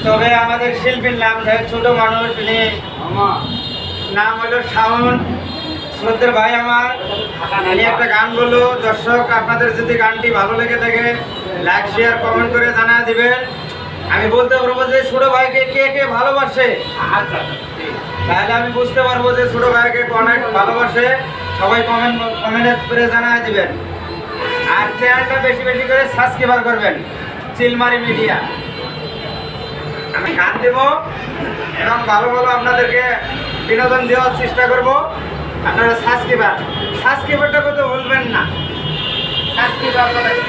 তবে আমাদের শিল্পীর নাম ছোট মানুষ, নাম হলো শাওন। শ্রদ্ধের ভাই আমার, আমি একটা গান বললো, দর্শক আপনাদের যদি গানটি ভালো লেগে থাকে লাইক শেয়ার কমেন্ট করে জানা দিবেন। আমি বলতে পারবো যে ছোট ভাইকে কে কে ভালোবাসে, তাহলে আমি বুঝতে পারবো যে ছোট ভাইকে অনেক ভালোবাসে। সবাই কমেন্ট করে জানা দিবেন, আর চ্যানেলটা বেশি বেশি করে সাবস্ক্রাইব করবেন, চিলমারি মিডিয়া। আমি গান দেব এবং ভালো ভালো আপনাদেরকে বিনোদন দেওয়ার চেষ্টা করব। আপনারা সাবস্ক্রাইবারটা করতে ভুলবেন না। সাবস্ক্রাইব